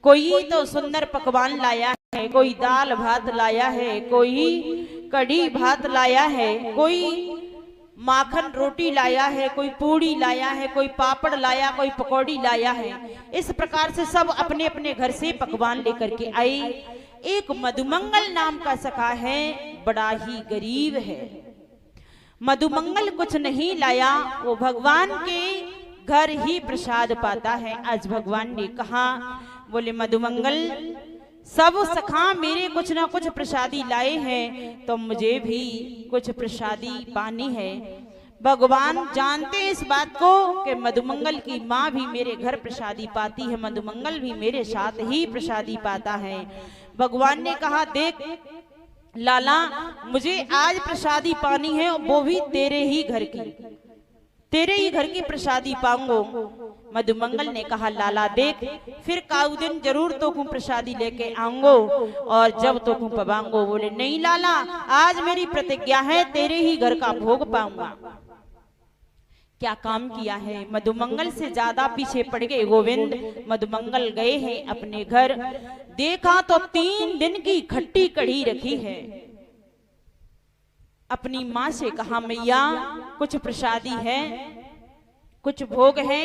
कोई तो सुंदर पकवान लाया है, कोई दाल भात लाया है, कोई कढ़ी भात लाया है, कोई माखन रोटी लाया है, कोई पूड़ी लाया है, कोई पापड़ लाया, कोई पकौड़ी लाया है। इस प्रकार से सब अपने अपने घर से पकवान लेकर के आए। एक मधुमंगल नाम का सखा है, बड़ा ही गरीब है। मधुमंगल कुछ नहीं लाया, वो भगवान के घर ही प्रसाद पाता है। आज भगवान ने कहा, बोले मधुमंगल सब सखा मेरे कुछ ना कुछ प्रसादी लाए हैं, तो मुझे भी कुछ प्रसादी पानी है। भगवान जानते हैं इस बात को कि मधुमंगल की माँ भी मेरे घर प्रसादी पाती है, मधुमंगल भी मेरे साथ ही प्रसादी पाता है। भगवान ने कहा, देख लाला, मुझे आज प्रसादी पानी है, वो भी तेरे ही घर की, तेरे ही घर की प्रसादी पाऊंगो। मधुमंगल ने कहा, लाला देख, फिर काऊ दिन जरूर तो को प्रसादी लेके आऊंगो और जब तो को पवाऊंगो। बोले नहीं लाला, आज मेरी प्रतिज्ञा है, तेरे ही घर का भोग पाऊंगा। क्या काम किया है, मधुमंगल से ज्यादा पीछे पड़ गए गोविंद। मधुमंगल गए हैं अपने घर, देखा तो 3 दिन की खट्टी कढ़ी रखी है। अपनी माँ से कहा, मैया कुछ प्रसादी है, कुछ भोग है।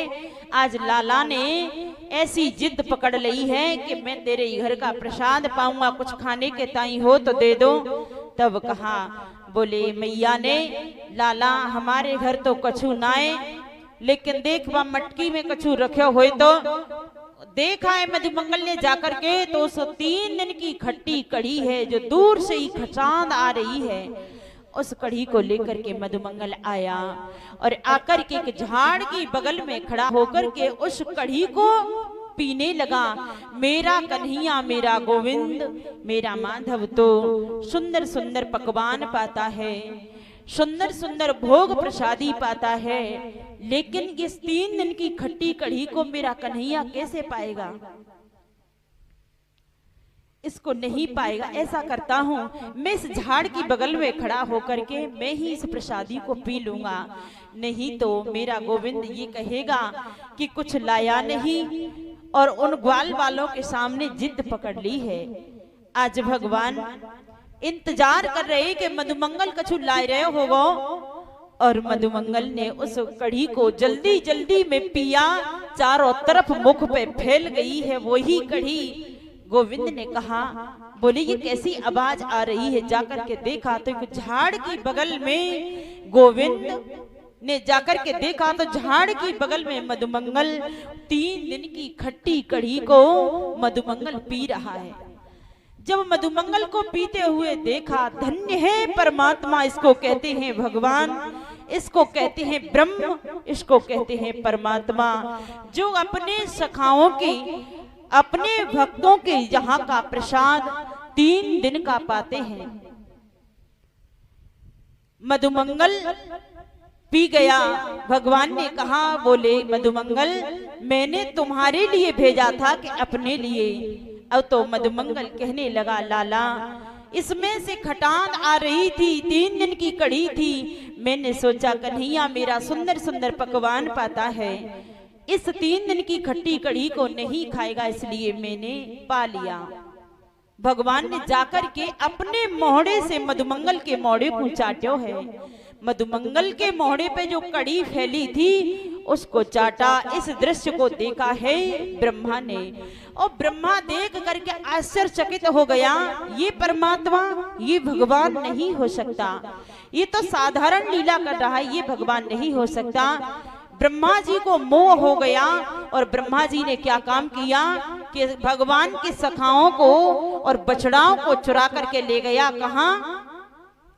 आज लाला ने ऐसी जिद पकड़ ली है कि मैं तेरे घर का प्रसाद पाऊंगा, कुछ खाने के ताई हो तो दे दो। तब कहा, बोले मैया ने, लाला हमारे घर तो कछु नाए, लेकिन देख वह मटकी में कछु रखे हुए तो देखा है मधुमंगल ने जाकर के, तो उस 3 दिन की खट्टी कढ़ी है जो दूर से ही खचांद आ रही है। उस कढ़ी को लेकर के मधुमंगल आया और आकर के एक झाड़ की बगल में खड़ा होकर के उस कढ़ी को पीने लगा। मेरा कन्हैया, मेरा गोविंद, मेरा माधव तो सुंदर सुंदर पकवान पाता है, सुंदर सुंदर भोग प्रसादी पाता है, लेकिन इस 3 दिन की खट्टी कढ़ी को मेरा कन्हैया कैसे पाएगा? इसको नहीं पाएगा। ऐसा करता हूँ, मैं इस झाड़ की बगल में खड़ा होकर के मैं ही इस प्रसादी को पी लूंगा, नहीं तो मेरा गोविंद ये कहेगा कि कुछ लाया नहीं, और उन ग्वाल वालों के सामने जिद पकड़ ली है। आज भगवान इंतजार कर रहे कि मधुमंगल कछु लाए रहे होगो, और मधुमंगल ने उस कढ़ी को जल्दी जल्दी में पिया। चारों तरफ मुख पे फैल गई है वही कढ़ी। गोविंद ने कहा, बोले ये कैसी आवाज आ रही है? जाकर के देखा तो एक झाड़ की बगल में, गोविंद ने जाकर के देखा तो झाड़ की बगल में मधुमंगल 3 दिन की खट्टी कढ़ी को मधुमंगल पी रहा है। जब मधुमंगल को पीते हुए देखा, धन्य है परमात्मा, इसको कहते हैं भगवान, इसको कहते हैं ब्रह्म, इसको कहते हैं परमात्मा, जो अपने सखाओं की, अपने भक्तों के यहाँ का प्रसाद 3 दिन का पाते हैं। मधुमंगल पी गया। भगवान ने कहा, बोले मधुमंगल मैंने तुम्हारे लिए भेजा था कि अपने लिए? अब तो मधुमंगल कहने लगा, लाला इसमें से खटान आ रही थी, 3 दिन की कढ़ी थी, मैंने सोचा कन्हैया मेरा सुंदर सुंदर पकवान पाता है, इस 3 दिन की खट्टी कढ़ी को नहीं खाएगा, इसलिए मैंने पा लिया। भगवान ने जाकर के अपने मोहड़े से मधुमंगल के मोहड़े को चाट्यो है। मधुमंगल के मोहड़े पे जो कड़ी फैली थी उसको चाटा। इस दृश्य को देखा है ब्रह्मा ने, और ब्रह्मा देख करके आश्चर्यचकित हो गया, ये परमात्मा, ये भगवान नहीं हो सकता, ये तो साधारण लीला कर रहा है, ये भगवान नहीं हो सकता। ब्रह्मा जी को मोह हो गया और ब्रह्मा जी ने क्या काम किया कि भगवान के सखाओं को और बछड़ाओं को चुरा करके ले गया। कहाँ?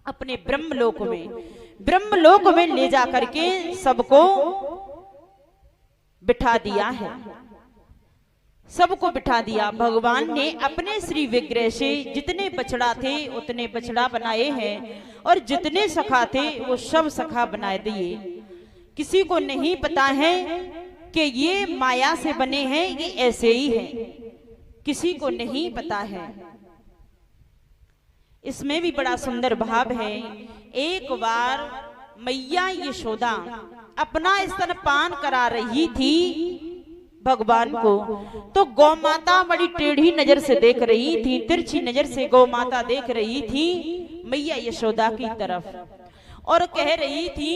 अपने ब्रह्मलोक में। ब्रह्मलोक में ले जा करके सबको बिठा दिया है, सबको बिठा दिया। भगवान ने अपने श्री विग्रह से जितने बछड़ा थे उतने बछड़ा बनाए हैं, और जितने सखा थे वो सब सखा बना दिए। किसी को नहीं पता है कि ये माया से बने हैं, ये ऐसे ही हैं, किसी को नहीं पता है। इसमें भी बड़ा सुंदर भाव है। एक बार मैया यशोदा अपना स्तनपान करा रही थी भगवान को। तो गौ माता बड़ी टेढ़ी नजर से देख रही थी, तिरछी नजर से गौ माता देख रही थी मैया यशोदा की तरफ और कह रही थी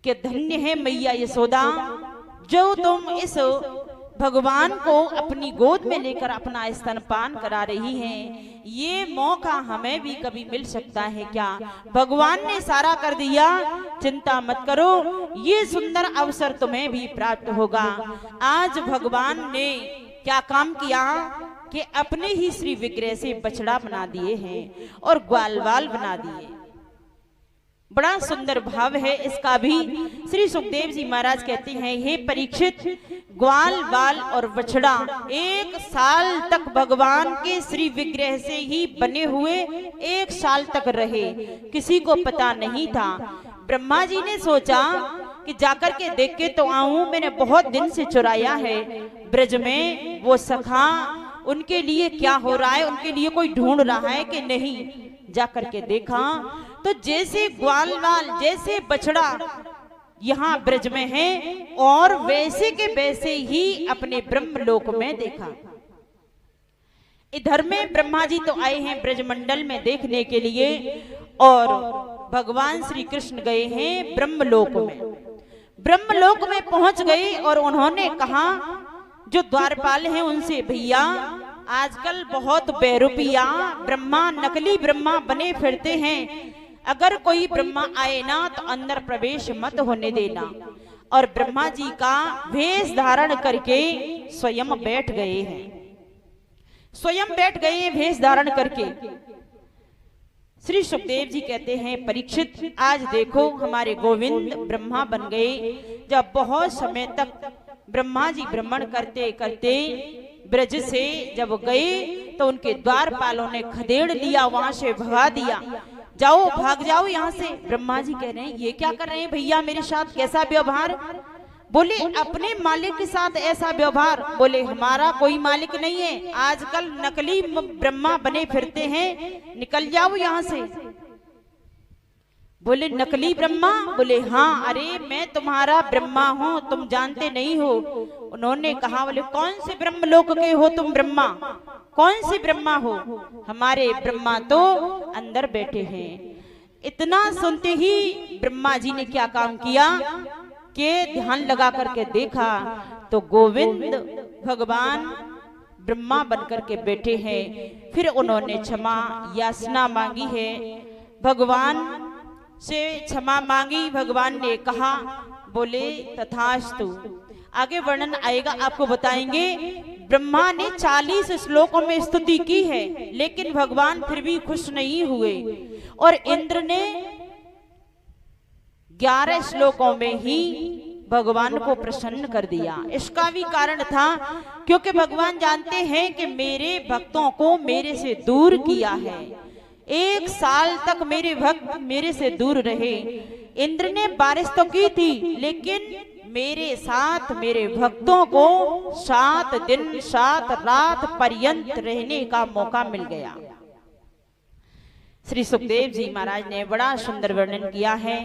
कि धन्य है मैया यशोदा जो तुम इस भगवान को अपनी गोद में लेकर अपना स्तनपान करा रही हैं। ये मौका हमें भी कभी मिल सकता है क्या? भगवान ने सारा कर दिया, चिंता मत करो, ये सुंदर अवसर तुम्हें भी प्राप्त होगा। आज भगवान ने क्या काम किया कि अपने ही श्री विग्रह से बछड़ा बना दिए हैं और ग्वालवाल बना दिए। बड़ा सुंदर भाव है इसका भी। श्री सुखदेव जी महाराज कहते हैं, हे परीक्षित, ग्वाल बाल और बछड़ा 1 साल तक भगवान के श्री विग्रह से ही बने हुए 1 साल तक रहे, किसी को पता नहीं था। ब्रह्मा जी ने सोचा कि जाकर के देख के तो आऊं, मैंने बहुत दिन से चुराया है ब्रज में वो सखा, उनके लिए क्या हो रहा है, उनके लिए कोई ढूंढ रहा है कि नहीं। जाकर के देखा तो जैसे ग्वालवाल जैसे बछड़ा यहाँ ब्रज में है और वैसे के वैसे ही अपने ब्रह्मलोक में देखा। इधर में ब्रह्मा जी तो आए हैं ब्रजमंडल में देखने के लिए और भगवान श्री कृष्ण गए हैं ब्रह्मलोक में। ब्रह्मलोक में पहुंच गए और उन्होंने कहा जो द्वारपाल हैं उनसे, भैया आजकल बहुत बेरुपिया ब्रह्मा, नकली ब्रह्मा बने फिरते हैं, अगर कोई ब्रह्मा आए ना तो अंदर प्रवेश मत होने देना। और ब्रह्मा जी का वेश धारण करके स्वयं बैठ गए हैं, स्वयं बैठ गए हैं वेश धारण करके। श्री सुखदेव जी कहते हैं, परीक्षित आज देखो हमारे गोविंद ब्रह्मा बन गए। जब बहुत समय तक ब्रह्मा जी भ्रमण करते करते ब्रज से जब गए तो उनके द्वारपालों ने खदेड़ लिया, वहां से भगा दिया, जाओ भाग जाओ यहाँ से। ब्रह्मा जी कह रहे हैं, ये क्या कर रहे हैं भैया मेरे साथ, कैसा व्यवहार? बोले अपने मालिक के साथ ऐसा व्यवहार? बोले हमारा कोई मालिक नहीं है, आजकल नकली ब्रह्मा बने फिरते हैं, निकल जाओ यहाँ से। बोले नकली ब्रह्मा? बोले हाँ, अरे मैं तुम्हारा ब्रह्मा हूँ, तुम जानते नहीं हो। उन्होंने कहा, बोले कौन से ब्रह्मलोक के हो तुम ब्रह्मा, कौन से ब्रह्मा हो? हमारे ब्रह्मा तो अंदर बैठे हैं। इतना सुनते ही ब्रह्मा जी ने क्या काम किया कि ध्यान लगा करके देखा तो गोविंद भगवान ब्रह्मा बनकर के बैठे हैं। फिर उन्होंने क्षमा याचना मांगी है, भगवान से क्षमा मांगी। भगवान ने कहा, बोले तथास्तु। आगे वर्णन आएगा, आपको बताएंगे। ब्रह्मा ने 40 श्लोकों में स्तुति की है, लेकिन भगवान फिर भी खुश नहीं हुए और इंद्र ने 11 श्लोकों में ही भगवान को प्रसन्न कर दिया। इसका भी कारण था क्योंकि भगवान जानते हैं कि मेरे भक्तों को मेरे से दूर किया है, 1 साल तक मेरे भक्त मेरे से दूर रहे। इंद्र ने बारिश तो की थी, लेकिन मेरे साथ मेरे भक्तों को 7 दिन 7 रात पर्यंत रहने का मौका मिल गया। श्री सुखदेव जी महाराज ने बड़ा सुंदर वर्णन किया है।